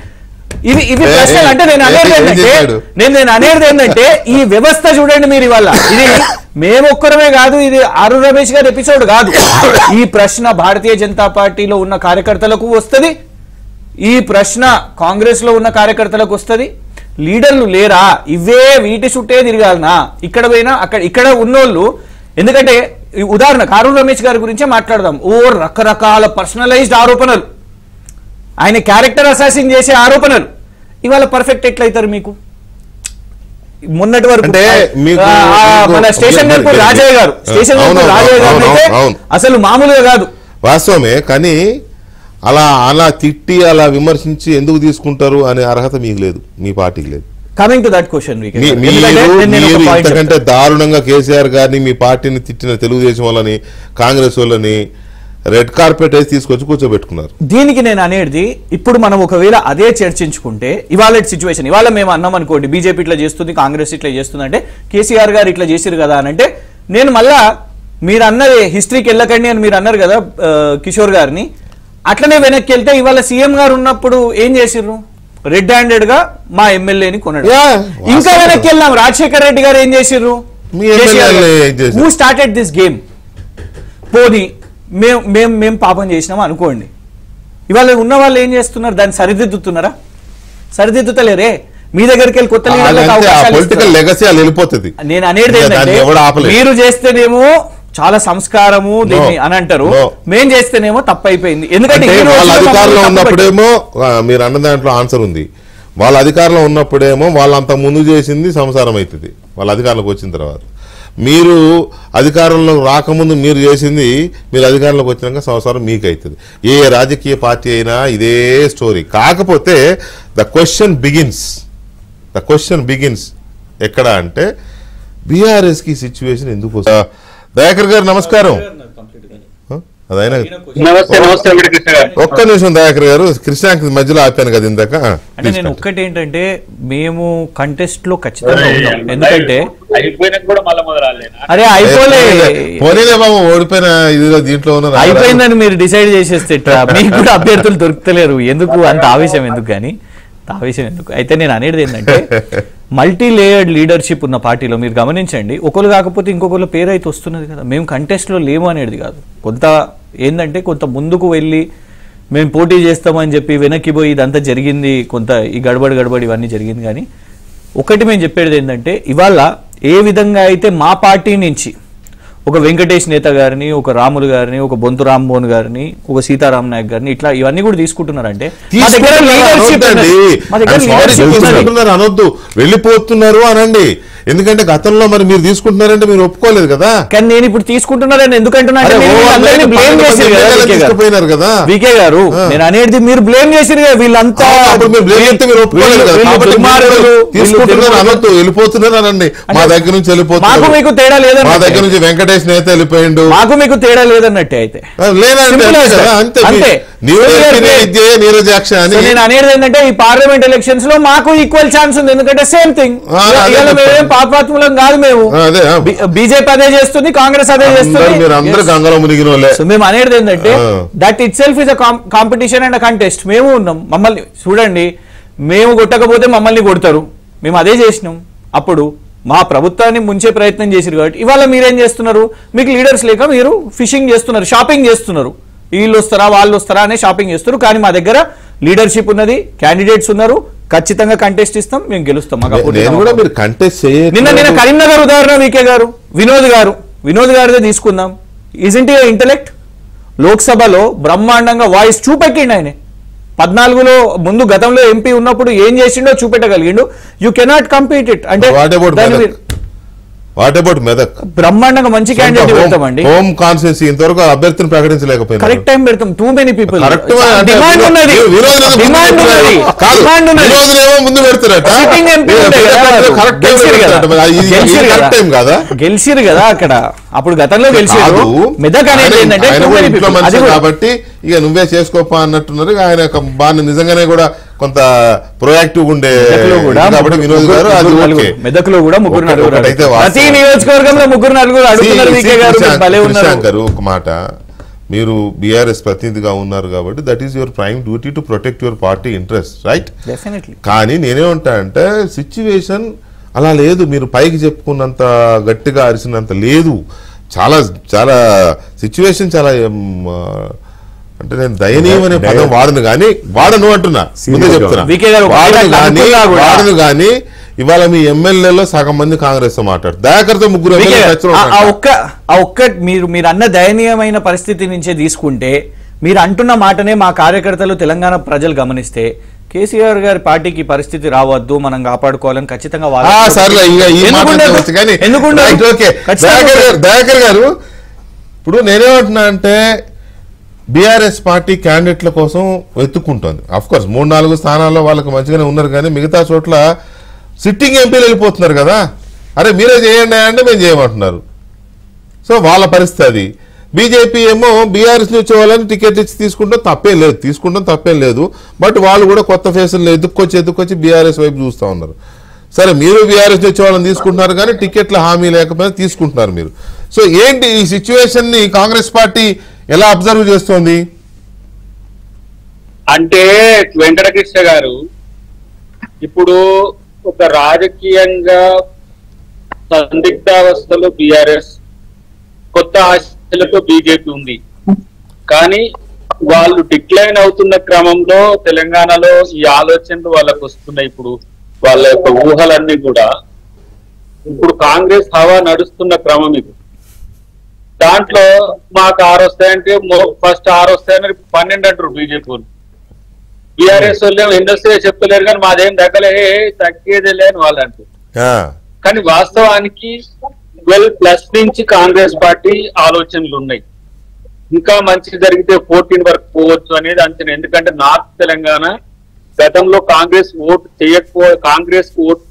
ఇవి ప్రశ్నలు అంటే నేను అనేది ఏంటంటే ఈ వ్యవస్థ చూడండి మీరు ఇవాళ, ఇది మేము ఒక్కరమే కాదు, ఇది ఆరు రమేష్ గారి ఎపిసోడ్ కాదు. ఈ ప్రశ్న భారతీయ జనతా పార్టీలో ఉన్న కార్యకర్తలకు వస్తుంది, ఈ ప్రశ్న కాంగ్రెస్ లో ఉన్న కార్యకర్తలకు వస్తుంది. లీడర్లు లేరా? వీటి చుట్టే తిరగాలనా? ఇక్కడ పోయినా ఇక్కడ ఉన్నోళ్ళు, ఎందుకంటే ఉదాహరణ కారు రమేష్ గారి గురించే మాట్లాడదాం. రకరకాల పర్సనలైజ్డ్ ఆరోపణలు, ఆయన క్యారెక్టర్ అసాసిన్ చేసే ఆరోపణలు, ఇవాళ పర్ఫెక్ట్ ఎట్లయితారు మీకు? మొన్నటి వరకు మన స్టేషన్ రాజయ్య గారు అయితే అసలు మామూలుగా కాదు. వాస్తవమే, కానీ అలా తిట్టి అలా విమర్శించి ఎందుకు తీసుకుంటారు అనే అర్హత మీకు లేదు, మీ పార్టీకి లేదు. కమింగ్ టు దట్ క్వశ్చన్, ఇంతకంటే దారుణంగా కేసీఆర్ గారిని మీ పార్టీని తిట్టిన తెలుగుదేశం వాళ్ళని కాంగ్రెస్ వాళ్ళని రెడ్ కార్పెట్ వేసి తీసుకొచ్చి కూర్చోబెట్టుకున్నారు. దీనికి నేను అనేది, ఇప్పుడు మనం ఒకవేళ అదే చర్చించుకుంటే ఇవాళ సిచ్యువేషన్, ఇవాళ మేము అన్నాం అనుకోండి బీజేపీ ఇట్లా చేస్తుంది, కాంగ్రెస్ ఇట్లా చేస్తుంది అంటే, కేసీఆర్ గారు ఇట్లా చేసిరు కదా అని అంటే, నేను మళ్ళా మీరు అన్నది హిస్టరీకి వెళ్ళకండి అని మీరు అన్నారు కదా కిషోర్ గారిని, అట్లనే వెనక్కి వెళ్తే ఇవాళ సీఎం గారు ఉన్నప్పుడు ఏం చేసిర్రు? రెడ్ హ్యాండెడ్ గా మా ఎమ్మెల్యేని కొనడం. ఇంకా వెనక్కి వెళ్దాం, రాజశేఖర్ రెడ్డి గారు ఏం చేసిర్రు? Who started this game? పోనీ మేము పాపం చేసినాం అనుకోండి, ఇవాళ ఉన్న వాళ్ళు ఏం చేస్తున్నారు? దాన్ని సరిదిద్దుతున్నారా? సరిదిద్దుతలేరే. మీ దగ్గరికి వెళ్ళి కొత్త వెళ్ళిపోతుంది. నేను అనేది ఏంటంటే, మీరు చేస్తేనేమో చాలా సంస్కారము దీన్ని అని అంటారు, మేం చేస్తేనేమో తప్పైపోయింది. ఎందుకంటే వాళ్ళ అధికారంలో ఉన్నప్పుడేమో మీరు అన్న దాంట్లో ఆన్సర్ ఉంది, వాళ్ళ అధికారంలో ఉన్నప్పుడేమో వాళ్ళంత ముందు చేసింది సంసారం అవుతుంది, వాళ్ళ అధికారంలోకి వచ్చిన తర్వాత. మీరు అధికారంలో రాకముందు మీరు చేసింది మీరు అధికారంలోకి వచ్చినాక సంవత్సరం మీకు అవుతుంది. ఏ రాజకీయ పార్టీ అయినా ఇదే స్టోరీ. కాకపోతే ద క్వశ్చన్ బిగిన్స్ ఎక్కడ అంటే, బీఆర్ఎస్కి సిచ్యువేషన్ ఎందుకు వస్తుంది? దయాకర్ గారు నమస్కారం. అదైనా ఒక్క నిమిషం దయాకర్ గారు, కృష్ణాకి మధ్యలో ఆపాను కదా ఇందాక. అంటే నేను ఒక్కటి ఏంటంటే, మేము కంటెస్ట్ లో ఖచ్చితంగా ఉన్నాం, ఎందుకంటే అరే పోనీలే బాబు, ఓడిపోయిన ఇదిలో దీంట్లో ఉన్న అయిపోయిందని మీరు డిసైడ్ చేసేస్తే మీకు కూడా అభ్యర్థులు దొరుకుతలేరు, ఎందుకు అంత ఆవేశం ఎందుకు? కానీ ఆవేశం ఎందుకు? అయితే నేను అనేది ఏంటంటే, మల్టీ లేయర్డ్ లీడర్షిప్ ఉన్న పార్టీలో మీరు గమనించండి, ఒకరు కాకపోతే ఇంకొకరు పేరు అయితే వస్తున్నది కదా. మేము కంటెస్ట్లో లేము అనేది కాదు, కొంత ఏంటంటే కొంత ముందుకు వెళ్ళి మేము పోటీ చేస్తామని చెప్పి వెనక్కి పోయి ఇదంతా జరిగింది, కొంత ఈ గడబడి ఇవన్నీ జరిగింది. కానీ ఒకటి మేము చెప్పేది ఏంటంటే, ఇవాళ ఏ విధంగా అయితే మా పార్టీ నుంచి ఒక వెంకటేష్ నేత గారిని, ఒక రాములు గారిని, ఒక బొంతు రామ్మోహన్ గారిని, ఒక సీతారాం నాయక్ గారిని ఇట్లా ఇవన్నీ కూడా తీసుకుంటున్నారంటే, అనొద్దు, వెళ్ళిపోతున్నారు అనండి. ఎందుకంటే గతంలో మరి మీరు తీసుకుంటున్నారంటే మీరు ఒప్పుకోలేదు కదా. కానీ నేను ఇప్పుడు తీసుకుంటున్నారని ఎందుకంటున్నా, కదా వికే గారు, నేను అనేది మీరు బ్లేమ్ చేసిరు కదా, వీళ్ళంతా అనొద్దు, వెళ్ళిపోతున్నారు అనండి. మా దగ్గర నుంచి వెళ్ళిపోతున్నారు, మాకు మీకు తేడా లేదని, మా దగ్గర నుంచి వెంకటేష్ నేత వెళ్ళిపోయిండు, మాకు మీకు తేడా లేదన్నట్టే. అయితే నేను అనేది ఏంటంటే, ఈ పార్లమెంట్ ఎలక్షన్స్ లో మాకు ఈక్వల్ ఛాన్స్ ఉంది, ఎందుకంటే సేమ్ థింగ్, పాపాత్మూలం కాదు. మేము బీజేపీ అదే చేస్తుంది, కాంగ్రెస్ అదే చేస్తుంది, మేము అనేది ఏంటంటే that it self is a competition and contest. మేము ఉన్నాం, మమ్మల్ని చూడండి, మేము కొట్టకపోతే మమ్మల్ని కొడతారు, మేము అదే చేసినాం. అప్పుడు మా ప్రభుత్వాన్ని ముంచే ప్రయత్నం చేసిరు కాబట్టి ఇవాళ మీరేం చేస్తున్నారు? మీకు లీడర్స్ లేక మీరు ఫిషింగ్ చేస్తున్నారు, షాపింగ్ చేస్తున్నారు. వీళ్ళు వస్తారా వాళ్ళు వస్తారా అనే షాపింగ్ చేస్తారు. కానీ మా దగ్గర లీడర్షిప్ ఉన్నది, క్యాండిడేట్స్ ఉన్నారు, ఖచ్చితంగా కంటెస్ట్ ఇస్తాం, మేము గెలుస్తాం. నిన్న కరీంనగర్ ఉదాహరణ వికే గారు, వినోద్ గారిదే తీసుకుందాం. ఈజంట్ ఇంటలెక్ట్ లోక్సభలో బ్రహ్మాండంగా వాయిస్ చూపెట్టిండు. ఆయన 14లో ముందు గతంలో ఎంపీ ఉన్నప్పుడు ఏం చేసిండో చూపెట్టగలిగిండు. You cannot compete it. అంటే వాట్ అబౌట్ మెదక్ బ్రహ్మాండంగా మంచి క్యాండిడేట్ పెడతామండి. హోమ్ కాన్స్టిట్యూన్సీ ఇంతవరకు అభ్యర్థిని ప్రకటించలేకపోయినా కరెక్ట్ టైం పెడతాం. టూ మెనీ పీపుల్ ముందు గెలిచిరు కదా అక్కడ. అప్పుడు గతంలో గెలిచారు. మెదక్ అనేది ఏంటంటే కాబట్టి ఇక నువ్వే చేసుకోపా అన్నట్టున్నారు. ఆయన బాగా నిజంగానే కూడా కొంత ప్రొయాక్టివ్ ఉండే కాబట్టి వినోద్ గారు మెదక్లో కూడా ముగ్గురు నలుగురు, ప్రతి నియోజకవర్గంలో ముగ్గురు నలుగురు అడుగుతున్నారు. ఒక మాట, మీరు బీఆర్ఎస్ ప్రతినిధిగా ఉన్నారు కాబట్టి that is your prime duty to protect your party interest, right? కానీ నేనేమంటా అంటే సిచ్యువేషన్ అలా లేదు. మీరు పైకి చెప్పుకున్నంత గట్టిగా అరిసినంత లేదు. చాలా చాలా సిచ్యువేషన్ చాలా అంటే నేను దయనీయం అనే పదం వాడను అంటున్నా, ముందే చెప్తున్నా. వాడను కానీ ఇవాళ మీ ఎమ్మెల్యేలో సగం మంది కాంగ్రెస్ తో మాట్లాడు, దయాకర్తో ముగ్గురు మీరు అన్న దయనీయమైన పరిస్థితి నుంచే తీసుకుంటే, మీరు అంటున్న మాటనే మా కార్యకర్తలు తెలంగాణ ప్రజలు గమనిస్తే కేసీఆర్ గారి పార్టీకి పరిస్థితి రావద్దు, మనం కాపాడుకోవాలని ఖచ్చితంగా దయాకర్ గారు. ఇప్పుడు నేనేమంటున్నా అంటే బీఆర్ఎస్ పార్టీ క్యాండిడేట్ల కోసం వెతుక్కుంటోంది. అఫ్ కోర్స్ 3-4 స్థానాల్లో వాళ్ళకి మంచిగానే ఉన్నారు, కానీ మిగతా చోట్ల సిట్టింగ్ ఎంపీలు వెళ్ళిపోతున్నారు కదా. అరే మీరే చేయండి అంటే మేము చేయమంటున్నారు. సో వాళ్ళ పరిస్థితి అది. బీజేపీ ఏమో బీఆర్ఎస్ నుంచి వచ్చే వాళ్ళని టికెట్ ఇచ్చి తీసుకుంటాం తప్పేం లేదు. బట్ వాళ్ళు కూడా కొత్త ఫేసులు ఎదుక్కొచ్చి బీఆర్ఎస్ వైపు చూస్తూ ఉన్నారు. సరే మీరు బీఆర్ఎస్ నుంచి వచ్చే వాళ్ళని తీసుకుంటున్నారు, కానీ టికెట్ల హామీ లేకపోయినా తీసుకుంటున్నారు మీరు. సో ఏంటి ఈ సిచ్యువేషన్ ని కాంగ్రెస్ పార్టీ ఎలా అబ్జర్వ్ చేస్తోంది? అంటే వెంకటకృష్ణ గారు, ఇప్పుడు ఒక రాజకీయంగా సందిగ్ధావస్థలో బీఆర్ఎస్, కొత్త ఆశలతో బీజేపీ ఉంది. కానీ వాళ్ళు డిక్లైన్ అవుతున్న క్రమంలో తెలంగాణలో ఈ ఆలోచనలు వాళ్ళకు వస్తున్నాయి. ఇప్పుడు వాళ్ళ యొక్క ఊహలన్నీ కూడా ఇప్పుడు కాంగ్రెస్ హవా నడుస్తున్న క్రమం ఇది. దాంట్లో మాకు 6 వస్తాయంటే ఫస్ట్ 6 వస్తాయని 12 అంటారు బీజేపీ వాళ్ళు. బీఆర్ఎస్ వాళ్ళు ఇండస్ట్రీ చెప్తలేరు, కానీ మాదేం తగ్గేదే లేని వాళ్ళు అంటారు. కానీ వాస్తవానికి 12+ నుంచి కాంగ్రెస్ పార్టీ ఆలోచనలు ఉన్నాయి. ఇంకా మంచి జరిగితే 14 వరకు పోవచ్చు అనేది అంచనా. ఎందుకంటే నార్త్ తెలంగాణ గతంలో కాంగ్రెస్ ఓటు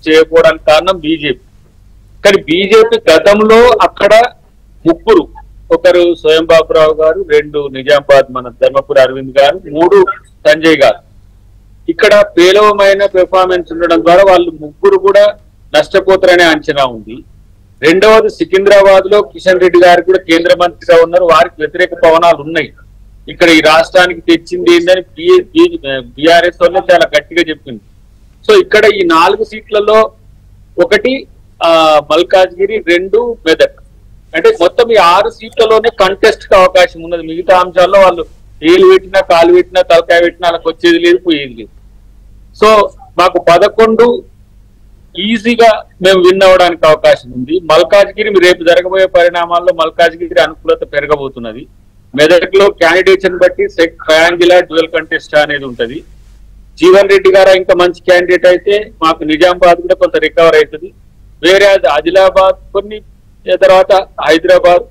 చేయకపోవడానికి కారణం బీజేపీ. కానీ బీజేపీ గతంలో అక్కడ ముగ్గురు, ఒకరు స్వయం బాబురావు గారు, 2 నిజామాబాద్ మన ధర్మపురి అరవింద్ గారు, 3 సంజయ్ గారు. ఇక్కడ పేలవమైన పెర్ఫార్మెన్స్ ఉండడం ద్వారా వాళ్ళు ముగ్గురు కూడా నష్టపోతారనే అంచనా ఉంది. రెండవది సికింద్రాబాద్ లో కిషన్ రెడ్డి గారు కూడా కేంద్ర మంత్రిగా ఉన్నారు, వారికి వ్యతిరేక పవనాలు ఉన్నాయి. ఇక్కడ ఈ రాష్ట్రానికి తెచ్చింది ఏంటని బీఆర్ఎస్ వాళ్ళే చాలా గట్టిగా చెప్పింది. సో ఇక్కడ ఈ 4 సీట్లలో ఒకటి మల్కాజ్గిరి, 2 మెదక్. అంటే మొత్తం ఈ 6 సీట్లలోనే కంటెస్ట్ కి అవకాశం ఉన్నది. మిగతా అంశాల్లో వాళ్ళు ఏలు పెట్టినా, కాలు పెట్టినా, తలకాయ పెట్టినా వాళ్ళకి వచ్చేది లేదు, పోయేది లేదు. సో మాకు 11 ఈజీగా మేము విన్ అవ్వడానికి అవకాశం ఉంది. మల్కాజ్గిరి రేపు జరగబోయే పరిణామాల్లో మల్కాజ్గిరి అనుకూలత పెరగబోతున్నది. మెదక్ లో క్యాండిడేట్స్ బట్టి ట్రయాంగులర్ డ్యూయల్ కంటెస్ట్ అనేది ఉంటది. జీవన్ రెడ్డి గారు ఇంకా మంచి క్యాండిడేట్ అయితే మాకు నిజామాబాద్ కూడా కొంత రికవర్ అవుతుంది. వేరే ఆదిలాబాద్, కొన్ని తర్వాత హైదరాబాద్,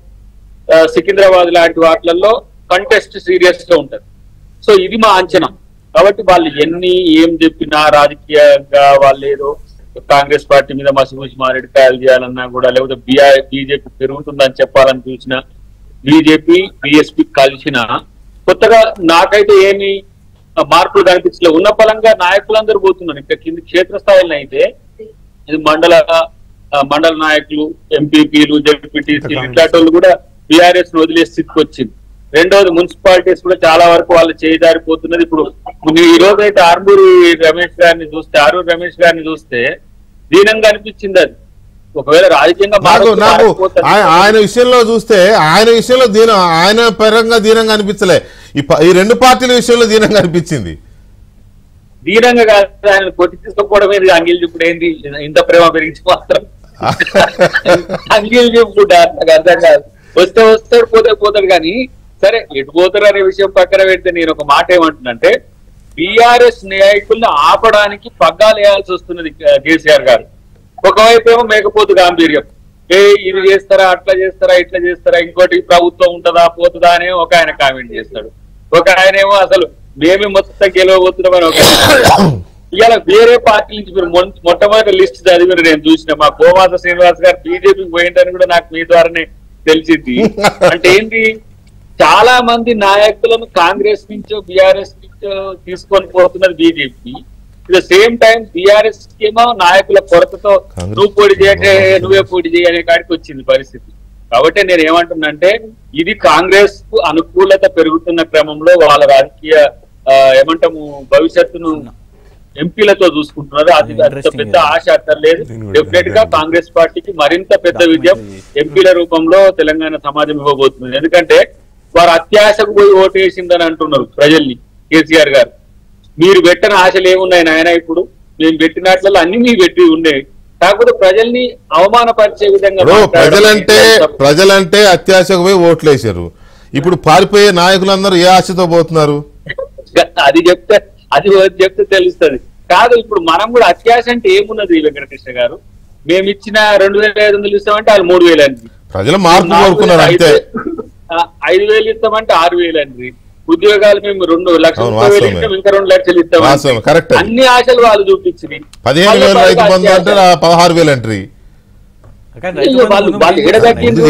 సికింద్రాబాద్ లాంటి వాటిలలో కంటెస్ట్ సీరియస్ గా ఉంటది. సో ఇది మా అంచనా. కాబట్టి వాళ్ళు ఏం చెప్పినా రాజకీయంగా వాళ్ళు ఏదో కాంగ్రెస్ పార్టీ మీద మసిమూసి మారేడుకాయలు చేయాలన్నా కూడా, లేకపోతే బీజేపీ పెరుగుతుందని చెప్పాలని చూసినా, బీజేపీ బీఎస్పీ కలిసిన కొత్తగా నాకైతే ఏమి మార్పులు కనిపించలేదు. ఉన్న పలంగా నాయకులందరూ పోతున్నారు. ఇంకా కింద క్షేత్రస్థాయిలో అయితే ఇది మండల నాయకులు, ఎంపీపీలు, జడ్పీటీసీలు ఇట్లాంటి వాళ్ళు కూడా బీఆర్ఎస్ ను వదిలే స్థితికి వచ్చింది. రెండవది మున్సిపాలిటీస్ కూడా చాలా వరకు వాళ్ళు చేయిదారిపోతున్నది. ఇప్పుడు ఈ రోజు అయితే ఆరూరు రమేష్ గారిని చూస్తే దీనంగా అనిపించింది. అది ఒకవేళ రాజకీయంగా నాకు ఆయన విషయంలో చూస్తే ఆయన పరంగా దీనంగా అనిపించలే, ఈ రెండు పార్టీల విషయంలో దీనంగా అనిపించింది. దీనంగా కాదు, ఆయన కొట్టి తీసుకోవడం అంగీలు చెప్పుడు ఏంది, ఇంత ప్రేమ పెరిగించి మాత్రం అంగీలు చెప్పుకుంటారు. నాకు అర్థం కాదు. వస్తాడు పోతాడు కానీ సరే ఎటు పోతారు అనే విషయం పక్కన పెడితే నేను ఒక మాట ఏమంటున్నంటే బీఆర్ఎస్ నాయకుల్ని ఆపడానికి పగ్గాలు వేయాల్సి వస్తున్నది కేసీఆర్ గారు. ఒకవైపు ఏమో మేకపోతు గాంభీర్యం, ఇది చేస్తారా అట్లా చేస్తారా ఇట్లా చేస్తారా, ఇంకోటి ప్రభుత్వం ఉంటుందా పోతుందా అనే ఒక ఆయన కామెంట్ చేస్తాడు. ఒక ఆయన ఏమో అసలు మేమే మొత్తం గెలవబోతున్నామని ఒక ఇవాళ వేరే పార్టీ నుంచి మీరు మొట్టమొదటి లిస్ట్ చదివిన నేను చూసిన మా గోమాత శ్రీనివాస్ గారు బీజేపీకి పోయిందని కూడా నాకు మీ ద్వారానే తెలిసింది. అంటే ఏంటి, చాలా మంది నాయకులను కాంగ్రెస్ నుంచో బీఆర్ఎస్ నుంచో తీసుకొని పోతున్నది BJP. The same time BRS ఏమో నాయకుల కొరతతో నువ్వు పోటీ చేయటే నువ్వే పోటీ చేయ అనే కాడికి వచ్చింది పరిస్థితి. కాబట్టి నేను ఏమంటున్నానంటే ఇది కాంగ్రెస్ కు అనుకూలత పెరుగుతున్న క్రమంలో వాళ్ళ రాజకీయ ఏమంటాము భవిష్యత్తును ఎంపీలతో చూసుకుంటున్నారు. అది అంత పెద్ద ఆశ అక్కర్లేదు. డెఫినెట్ గా కాంగ్రెస్ పార్టీకి మరింత పెద్ద విజయం ఎంపీల రూపంలో తెలంగాణ సమాజం ఇవ్వబోతుంది. ఎందుకంటే వారు అత్యాశకు పోయి ఓటు వేసిందని అంటున్నారు ప్రజల్ని. కేసీఆర్ గారు మీరు పెట్టిన ఆశలు ఏమున్నాయి నాయన, ఇప్పుడు మేము పెట్టినట్లలో అన్ని మీరు పెట్టి ఉండేవి, కాకపోతే ప్రజల్ని అవమానపరిచే విధంగా ప్రజలంటే అత్యాశకు పోయి ఓట్లు వేసారు. ఇప్పుడు పారిపోయే నాయకులందరూ ఏ ఆశతో పోతున్నారు అది చెప్తే తెలుస్తుంది. కాదు ఇప్పుడు మనం కూడా అత్యాశ అంటే ఏమున్నది వెంకటకృష్ణ గారు, మేము ఇచ్చిన 2500 ఇస్తామంటే వాళ్ళు 3000 అండి, ప్రజలు మార్పు కోరుకున్నారు అంతే. 5000 ఇస్తామంటే 6000 అండి, ఉద్యోగాలు మేము 2 లక్షలు ఇంకా 2 లక్షలు ఇస్తాం. అన్ని ఆశలు వాళ్ళు చూపించింది. 15,000 రైతు బంధు అంటే 16,000 అంటారు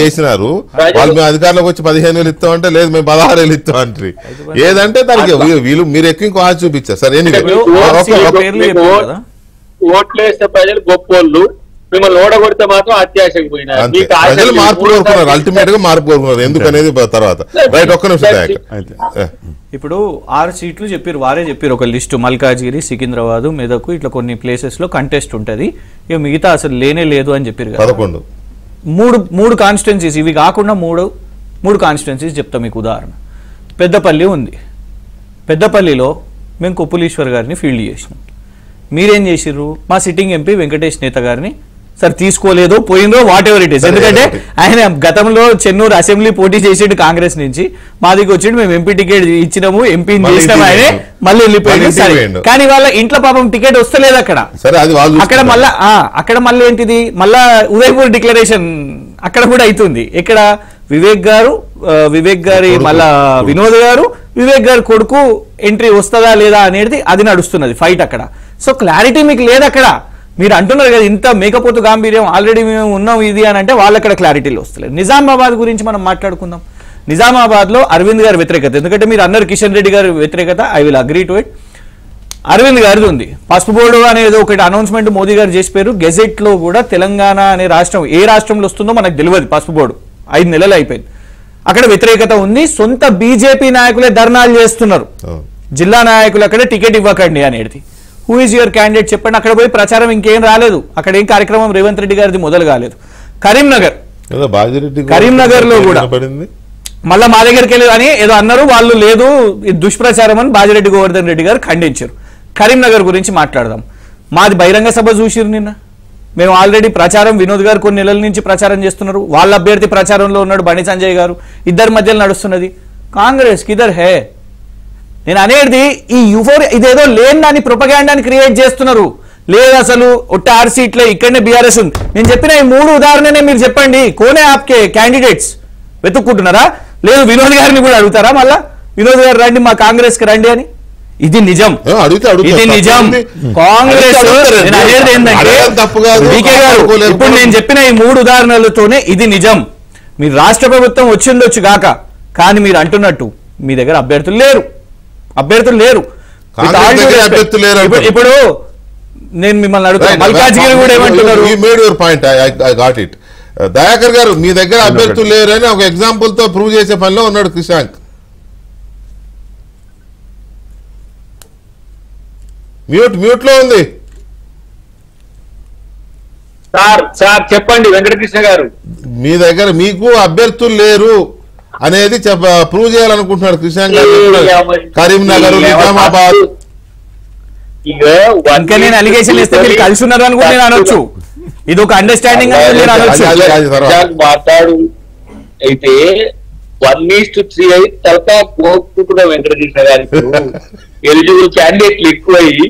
చేసినారు. వాళ్ళు మేము అధికారంలోకి వచ్చి 15,000 ఇస్తామంటే లేదు మేము 16,000 ఇస్తాం అంటారు. ఏదంటే దానికి వీళ్ళు మీరు ఎక్కువ ఇంకో ఆశ చూపించారు. సరే ఓట్లేస్తే ప్రజలు గొప్పోళ్ళు, మిమ్మల్ని ఓడగొడితే మాత్రం అత్యాశకు పోయినారు. ప్రజలు మార్పు కోరుకున్నారు, అల్టిమేట్ గా మార్పు కోరుకున్నారు. ఎందుకనేది తర్వాత రైట్. ఒక్క నిమిషం. ఇప్పుడు 6 సీట్లు చెప్పారు, వారే చెప్పారు ఒక లిస్టు, మల్కాజ్గిరి, సికింద్రాబాద్, మెదక్, ఇట్లా కొన్ని ప్లేసెస్ లో కంటెస్ట్ ఉంటది, ఇక మిగతా అసలు లేనే లేదు అని చెప్పారు. 11 మూడు కాన్స్టిట్యున్సీస్, ఇవి కాకుండా మూడు కాన్స్టిట్యున్సీస్ చెప్తా మీకు ఉదాహరణ. పెద్దపల్లి ఉంది, పెద్దపల్లిలో మేము కొప్పులీశ్వర్ గారిని ఫీల్డ్ చేసినాం. మీరేం చేసిర్రు, మా సిట్టింగ్ ఎంపీ వెంకటేష్ నేత గారిని సార్ తీసుకోలేదో పోయిందో వాట్ ఎవర్ ఇట్ ఈస్, ఎందుకంటే ఆయన గతంలో చెన్నూరు అసెంబ్లీ పోటీ చేసేది కాంగ్రెస్ నుంచి, మా దగ్గర వచ్చి మేము ఎంపీ టికెట్ ఇచ్చినాము, ఎంపీని చేసినాము, ఆయనే మళ్ళీ వెళ్ళిపోయాడు. కానీ వాళ్ళ ఇంట్లో పాపం టికెట్ వస్తలేదు అక్కడ. అక్కడ మళ్ళీ ఏంటిది, మళ్ళా ఉదయపూర్ డిక్లరేషన్ అక్కడ కూడా అవుతుంది. ఇక్కడ వివేక్ గారి మళ్ళా వినోద్ గారు, వివేక్ గారి కొడుకు ఎంట్రీ వస్తుందా లేదా అనేది అది నడుస్తున్నది ఫైట్ అక్కడ. సో క్లారిటీ మీకు లేదు అక్కడ. మీరు అంటున్నారు కదా ఇంత మేకపోతు గాంభీర్యం, ఆల్రెడీ మేము ఉన్నాం ఇది అని అంటే వాళ్ళు అక్కడ క్లారిటీలో వస్తలేదు. నిజామాబాద్ గురించి మనం మాట్లాడుకుందాం. నిజామాబాద్ లో అరవింద్ గారి వ్యతిరేకత, ఎందుకంటే మీరు అన్నారు కిషన్ రెడ్డి గారి వ్యతిరేకత, I will agree to it. Arvind గారిది ఉంది. పసుపు బోర్డు అనేది ఒకటి అనౌన్స్మెంట్ మోదీ గారు చేసిపోయారు. గెజెట్ లో కూడా తెలంగాణ అనే రాష్ట్రం ఏ రాష్ట్రంలో వస్తుందో మనకు తెలియదు. పసుపు బోర్డు 5 నెలలు అయిపోయింది, అక్కడ వ్యతిరేకత ఉంది. సొంత బీజేపీ నాయకులే ధర్నాలు చేస్తున్నారు, జిల్లా నాయకులు అక్కడ టికెట్ ఇవ్వకండి అనేది. హూ ఈజ్ యువర్ క్యాండిడేట్ చెప్పండి. అక్కడ పోయి ప్రచారం ఇంకేం రాలేదు, అక్కడ ఏం కార్యక్రమం రేవంత్ రెడ్డి గారిది మొదలు కాలేదు. కరీంనగర్ లో కూడా మళ్ళా మా దగ్గరికి వెళ్ళి అని ఏదో అన్నారు వాళ్ళు, లేదు ఇది దుష్ప్రచారం అని బాజిరెడ్డి గోవర్ధన్ రెడ్డి గారు ఖండించారు. కరీంనగర్ గురించి మాట్లాడదాం. మాది బహిరంగ సభ చూసిరు నిన్న. మేము ఆల్రెడీ ప్రచారం, వినోద్ గారు కొన్ని నెలల నుంచి ప్రచారం చేస్తున్నారు, వాళ్ళ అభ్యర్థి ప్రచారంలో ఉన్నాడు బండి సంజయ్ గారు, ఇద్దరి మధ్యలో నడుస్తున్నది. కాంగ్రెస్ కిదర్ హే. నేను అనేది ఈ యూఫోరియా ఇదేదో లేని దాన్ని ప్రొపగాండాని క్రియేట్ చేస్తున్నారు. లేదు అసలు ఒట్టి 6 సీట్లే ఇక్కడనే బీఆర్ఎస్ ఉంది. నేను చెప్పిన ఈ 3 ఉదాహరణనే మీరు చెప్పండి. కోనే ఆప్కే క్యాండిడేట్స్ వెతుక్కుంటున్నారా? లేదు వినోద్ గారిని కూడా అడుగుతారా? మళ్ళా వినోద్ గారు రండి మా కాంగ్రెస్ కి రండి అని. ఇది నిజం, ఇది నిజం. కాంగ్రెస్ ఇప్పుడు నేను చెప్పిన ఈ 3 ఉదాహరణలతోనే ఇది నిజం. మీరు రాష్ట్ర ప్రభుత్వం వచ్చిండొచ్చు గాక, కానీ మీరు అంటున్నట్టు మీ దగ్గర అభ్యర్థులు లేరు. ఇప్పుడు నేను మిమ్మల్ని అడుగుతాను, మల్కాజ్గిరి కూడా ఏమంటున్నారు? దయాకర్ గారు మీ దగ్గర అభ్యర్థులు లేరు అని ఒక ఎగ్జాంపుల్ తో ప్రూవ్ చేసే పనిలో ఉన్నాడు క్రిషాంక్. మ్యూట్ లో ఉంది. సార్ చెప్పండి వెంకటకృష్ణ గారు. మీ దగ్గర మీకు అభ్యర్థులు లేరు అనేది ప్రూవ్ చేయాలనుకుంటున్నాడు కృష్ణాంక్ గారు. కరీంనగర్, నిజామాబాద్. ఇంకా నేను అలిగేషన్ ఇస్తే మీరు కలిసి ఉన్నారు అని కూడా నేను అనొచ్చు. ఇది ఒక అండర్స్టాండింగ్ మాట్లాడు. అయితే 1:3 అయి తర్వాత పోకుండా వెంకటకృష్ణ గారికి ఎలిజిబుల్ క్యాండిడేట్లు ఎక్కువయ్యి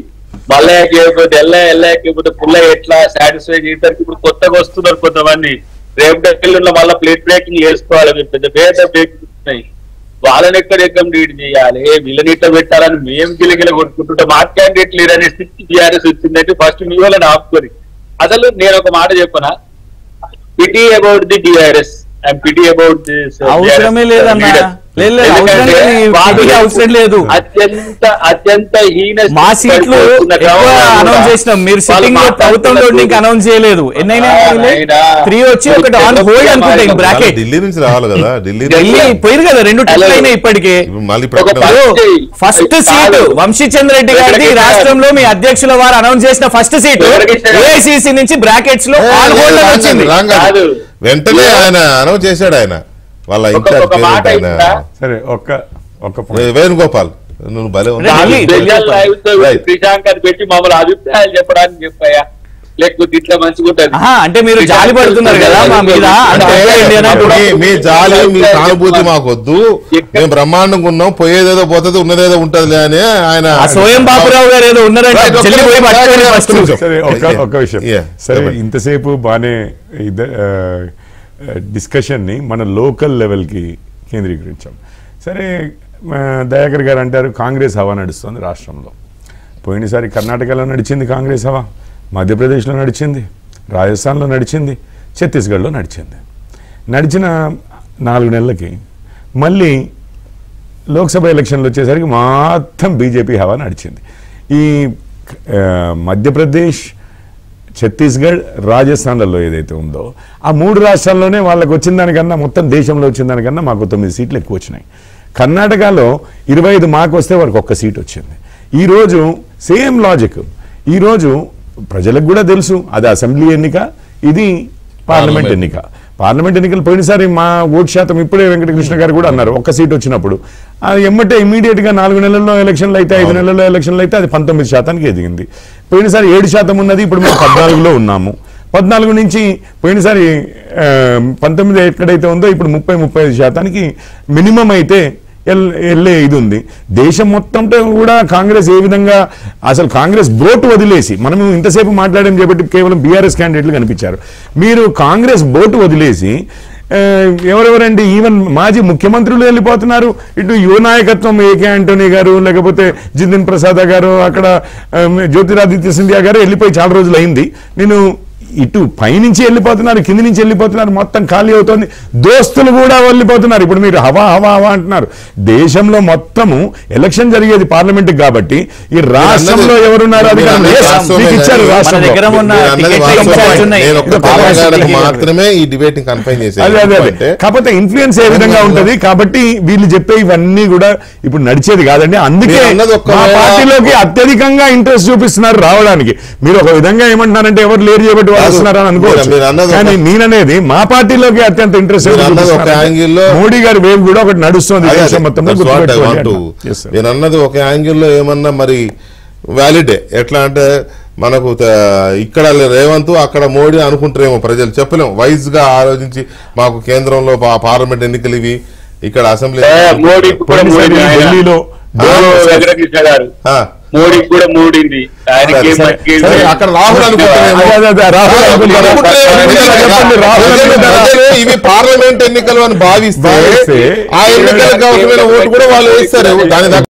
మళ్ళా చేయకపోతే ఎల్లాకపోతే పుల్ల ఎట్లా సాటిస్ఫై చేయడానికి ఇప్పుడు కొత్తగా వస్తున్నారు కొంతమంది. రేపు డెక్కల్లో మళ్ళీ ప్లేట్ బ్రేకింగ్ చేసుకోవాలి. పెద్ద పేద బ్రేకింగ్ ఉన్నాయి. వాళ్ళని ఎక్కడ లీడ్ చేయాలి, వీళ్ళని ఇట్లా పెట్టాలని మేము గిలగిల కొట్టుకుంటుంటే మా క్యాండిడేట్ లీడ్ అనే స్థితి టీఆర్ఎస్ వచ్చిందంటే ఫస్ట్ మీ వాళ్ళని ఆపుకొని. అసలు నేను ఒక మాట చెప్పనా, pity about the TRS and pity about this అవసరమే లేదన్నా. అవసరం లేదు. అత్యంత హీన మా సీట్లు అనౌన్స్ చేసినాం. మీరు సిట్టింగ్ లో ప్రభుత్వంలో అనౌన్స్ చేయలేదు. ఎన్నైనా 3 వచ్చి ఒకటి ఆన్ హోల్డ్ అనుకుంటా ఇన్ బ్రాకెట్. ఢిల్లీ నుంచి రావాలి కదా, ఢిల్లీ పోయింది కదా, 2 టికెట్లు అయినాయి ఇప్పటికే. ఫస్ట్ సీట్ వంశీచంద్ర రెడ్డి గారిది రాష్ట్రంలో మీ అధ్యక్షుల వారు అనౌన్స్ చేసిన ఫస్ట్ సీట్ ఏఐసిసి నుంచి బ్రాకెట్స్ లో ఆన్ హోల్డ్ అని వచ్చింది. వెంటనే ఆయన అనౌన్స్ చేశాడు. ఆయన వాళ్ళ సరే వేణుగోపాల్ నువ్వు భలే శ్రీశాంక్ అని పెట్టి మమ్మల్ని అభిప్రాయాలు చెప్పడానికి చెప్పాయా, లేకపోతే ఇట్లా మంచిగా అంటే మీరు జాలి పడుతున్నారు కదా మా మీద. మీ జాలి మీ సానుభూతి మాకొద్దు. మేము బ్రహ్మాండంగా ఉన్నాం, పోయేదేదో పోతుంది ఉన్నదేదో ఉంటది అని ఆయన స్వయం బాపురావు గారు ఏదో ఉన్నారంటే. సరే ఒక విషయం, సరే ఇంతసేపు బానే డిస్కషన్ని మన లోకల్ లెవెల్కి కేంద్రీకరించాం. సరే దయాకర్ గారు అంటారు కాంగ్రెస్ హవా నడుస్తుంది రాష్ట్రంలో. పోయినసారి కర్ణాటకలో నడిచింది కాంగ్రెస్ హవా, మధ్యప్రదేశ్లో నడిచింది, రాజస్థాన్లో నడిచింది, ఛత్తీస్గఢ్లో నడిచింది. నడిచిన 4 నెలలకి మళ్ళీ లోక్సభ ఎలక్షన్లు వచ్చేసరికి మొత్తం బీజేపీ హవా నడిచింది. ఈ మధ్యప్రదేశ్, ఛత్తీస్గఢ్, రాజస్థాన్లలో ఏదైతే ఉందో ఆ 3 రాష్ట్రాల్లోనే వాళ్ళకి వచ్చిన దానికన్నా మొత్తం దేశంలో వచ్చిన దానికన్నా మాకు 9 సీట్లు ఎక్కువ వచ్చినాయి. కర్ణాటకలో 25 మాకు వస్తే వారికి 1 సీట్ వచ్చింది. ఈరోజు సేమ్ లాజిక్. ఈరోజు ప్రజలకు కూడా తెలుసు అది అసెంబ్లీ ఎన్నిక, ఇది పార్లమెంట్ ఎన్నిక. పార్లమెంట్ ఎన్నికలు పోయినసారి మా ఓటు శాతం ఇప్పుడే వెంకటకృష్ణ గారు కూడా అన్నారు 1 సీట్ వచ్చినప్పుడు అది ఎమ్మటే ఇమీడియట్గా 4 నెలల్లో ఎలక్షన్లు అయితే 5 నెలల్లో ఎలక్షన్లు అయితే అది 19% ఎదిగింది. పోయినసారి 7% ఉన్నది, ఇప్పుడు మేము 14లో ఉన్నాము. 14 నుంచి పోయినసారి 19 ఎక్కడైతే ఉందో ఇప్పుడు 30-35% మినిమం అయితే వెళ్ళే ఇది ఉంది. దేశం మొత్తంతో కూడా కాంగ్రెస్ ఏ విధంగా అసలు కాంగ్రెస్ బోటు వదిలేసి, మనము ఇంతసేపు మాట్లాడడం చేపట్టి కేవలం బీఆర్ఎస్ క్యాండిడేట్లు కనిపించారు. మీరు కాంగ్రెస్ బోటు వదిలేసి ఎవరెవరండి ఈవెన్ మాజీ ముఖ్యమంత్రులు వెళ్ళిపోతున్నారు. ఇటు యువ నాయకత్వం ఏకే ఆంటోనీ గారు, లేకపోతే జితిన్ ప్రసాద్ గారు, అక్కడ జ్యోతిరాదిత్య సింధియా గారు వెళ్ళిపోయి చాలా రోజులు అయింది. నేను ఇటు పైనుంచి వెళ్ళిపోతున్నారు, కింది నుంచి వెళ్ళిపోతున్నారు, మొత్తం ఖాళీ అవుతుంది. దోస్తులు కూడా వెళ్ళిపోతున్నారు. ఇప్పుడు మీరు హవా హవా హవా అంటున్నారు. దేశంలో మొత్తము ఎలక్షన్ జరిగేది పార్లమెంట్ కాబట్టి ఈ రాష్ట్రంలో ఎవరున్నారు అధికారం ఇచ్చారు. మాత్రమే ఈ డిబేటింగ్ కన్ఫైన్ చేశారు. కాకపోతే ఇన్ఫ్లుయెన్స్ ఏ విధంగా ఉంటది కాబట్టి వీళ్ళు చెప్పే ఇవన్నీ కూడా ఇప్పుడు నడిచేది కాదండి. అందుకే పార్టీలోకి అత్యధికంగా ఇంట్రెస్ట్ చూపిస్తున్నారు రావడానికి. మీరు ఒక విధంగా ఏమంటున్నారంటే ఎవరు లేరు చేయబట్టి వస్తున్నారని అనుకోవచ్చు, కానీ నేననేది మా పార్టీలోకి అత్యంత ఇంట్రెస్ట్. మోడీ గారి వేవ్ కూడా ఒకటి నడుస్తుంది దేశం మొత్తంలో. నేను అన్నది ఒక యాంగిల్లో ఏమన్నా మరి వ్యాలిడే. ఎట్లా అంటే మనకు ఇక్కడ రేవంత్ అక్కడ మోడీ అనుకుంటారేమో ప్రజలు, చెప్పలేము. వైజ్ గా ఆలోచించి మాకు కేంద్రంలో పార్లమెంట్ ఎన్నికలు ఇవి, ఇక్కడ అసెంబ్లీ ఢిల్లీలో మోడీకి కూడా మూడింది. అక్కడ రాహుల్ ఇవి పార్లమెంట్ ఎన్నికలు అని భావిస్తే ఆ ఎన్నికలకు అవసరమైన ఓటు కూడా వాళ్ళు వేస్తారు. దాని